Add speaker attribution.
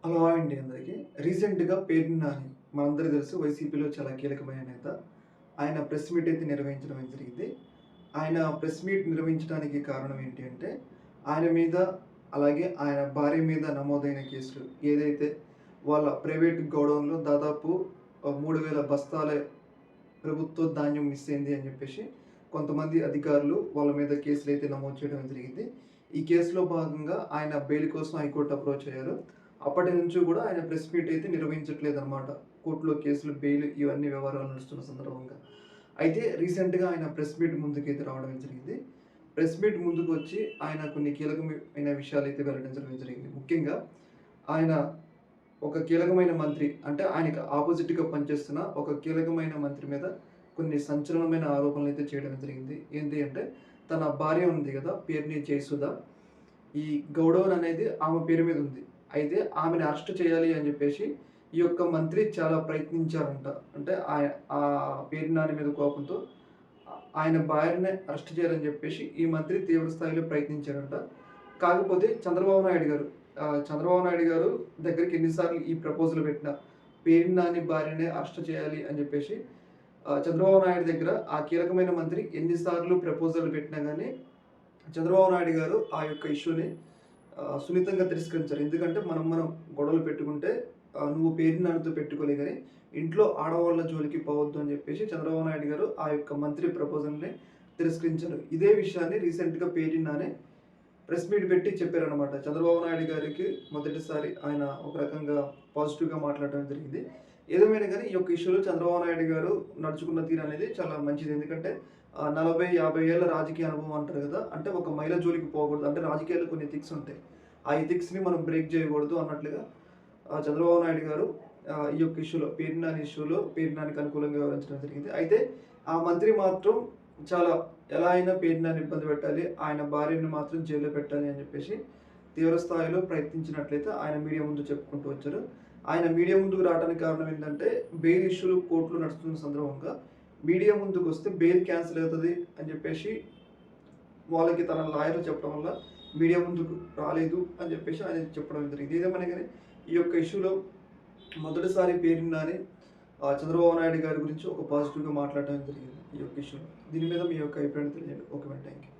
Speaker 1: Hello! Hi అండి అందరికీ. రీసెంట్‌గా పేర్ని నాని మనందరికీ తెలుసు వైసీపీలో చాలా కీలకమైన నేత. ఆయన ప్రెస్ మీట్ అయితే నిర్వహించడం అయితే జరిగింది. ఆయన ప్రెస్ మీట్ నిర్వహించడానికి కారణం ఏంటి అంటే, ఆయన మీద అలాగే ఆయన భార్య మీద నమోదైన కేసులు ఏదైతే వాళ్ళ ప్రైవేట్ గోడౌన్‌లో దాదాపు 3000 బస్తాల ప్రభుత్వ ధాన్యం మిస్ అయింది అని చెప్పేసి కొంతమంది అధికారులు వాళ్ళ మీద కేసులైతే నమోదు చేయడం జరిగింది. ఈ కేసులో భాగంగా ఆయన బెయిల్ కోసం హైకోర్టు అప్రోచ్ అయ్యారు. అప్పటి నుంచి కూడా ఆయన ప్రెస్ మీట్ అయితే నిర్వహించట్లేదనమాట. కోర్టులో కేసులు, బెయిల్ ఇవన్నీ వ్యవహారాలు నడుస్తున్న సందర్భంగా. అయితే రీసెంట్‌గా ఆయన ప్రెస్ మీట్ ముందుకైతే రావడం జరిగింది. ప్రెస్ మీట్ ముందుకొచ్చి ఆయన కొన్ని కీలకమైన విషయాలైతే వెల్లడించడం జరిగింది. ముఖ్యంగా ఆయన ఒక కీలకమైన మంత్రి అంటే ఆయనకి ఆపోజిట్‌గా పనిచేస్తున్న ఒక కీలకమైన మంత్రి మీద కొన్ని సంచలనమైన ఆరోపణలైతే చేయడం జరిగింది. ఏంటి అంటే తన భార్య ఉంది గదా! పేరుని జయసుధ. ఈ గౌడౌన్ అనేది ఆమె పేరు మీద ఉంది. అయితే ఆమెని అరెస్ట్ చేయాలి అని జెప్పేసి ఈ యొక్క మంత్రి చాలా ప్రయత్నించారంట. అంటే పేరు నాని మీద కోపంతో ఆయన భార్యని అరెస్ట్ చేయాలని జెప్పేసి ఈ మంత్రి తీవ్ర స్థాయిలో ప్రయత్నించారంట. కాకపోతే చంద్రబాబు నాయుడు గారు దగ్గరికి ఎన్ని సార్లు ఈ ప్రపోజల్ పెట్టినా, పేరు నాని భార్యనే అరెస్ట్ చేయాలి అని జెప్పేసి చంద్రబాబు నాయుడు దగ్గర ఆ కీలకమైన మంత్రి ఎన్ని సార్లు ప్రపోజల్ పెట్టినా గానీ చంద్రబాబు నాయుడు గారు ఆ యొక్క ఇష్యూని సున్నితంగా తిరస్కరించారు. ఎందుకంటే మనం గొడవలు పెట్టుకుంటే నువ్వు పేరు నానితో పెట్టుకోలే గాని ఇంట్లో ఆడవాళ్ళ జోలికి పోవద్దు అని చెప్పేసి చంద్రబాబు నాయుడు గారు ఆ యొక్క మంత్రి ప్రపోజల్‌ని తిరస్కరించారు. ఇదే విషయాన్ని రీసెంట్‌గా పేర్ని నాని ప్రెస్ మీట్ పెట్టి చెప్పారనమాట. చంద్రబాబు నాయుడు గారికి మొదటిసారి ఆయన ఒక రకంగా పాజిటివ్‌గా మాట్లాడడం జరిగింది. ఏదేమైనా గానీ ఈ యొక్క ఇష్యూలో చంద్రబాబు నాయుడు గారు నడుచుకున్న తీరు అనేది చాలా మంచిది. ఎందుకంటే 40, 50 ఏళ్ల రాజకీయ అనుభవం అంటారు గదా! అంటే ఒక మహిళ జోలికి పోకూడదు. అంటే రాజకీయాల్లో కొన్ని ఎథిక్స్ ఉంటాయి. ఆ ఎథిక్స్‌ని మనం బ్రేక్ చేయకూడదు అన్నట్లుగా చంద్రబాబు నాయుడు గారు ఈ యొక్క ఇష్యూలో పేర్ని నానికి అనుకూలంగా వ్యవహరించడం జరిగింది. అయితే ఆ మంత్రి మాత్రం చాలా ఎలా అయినా పేర్ని నాని ఇబ్బంది పెట్టాలి. ఆయన భార్యని మాత్రం జైల్‌లో పెట్టాలి అని చెప్పేసి తీవ్ర స్థాయిలో ప్రయత్నించినట్లయితే ఆయన మీడియా ముందు చెప్పుకుంటూ వచ్చారు. ఆయన మీడియా ముందుకు రావడానికి కారణం ఏంటంటే బెయిల్ ఇష్యూలు కోర్టులో నడుస్తున్న సందర్భంగా మీడియా ముందుకొస్తే బెయిల్ క్యాన్సిల్ అవుతది అని చెప్పేసి వాళ్ళకి తన లాయర్ చెప్పడం వల్ల మీడియా ముందుకు రాలేదు అని చెప్పేసి ఆయన చెప్పడం జరిగింది. ఏదేమైనా గాని ఈ యొక్క ఇష్యూలో మొదటిసారి పేర్ని నాని చంద్రబాబు నాయుడు గారి గురించి ఒక పాజిటివ్‌గా మాట్లాడడం జరిగింది ఈ యొక్క ఇష్యూలో. దీని మీద మీ యొక్క అభిప్రాయం తెలియజేయండి. ఓకే. Thank you.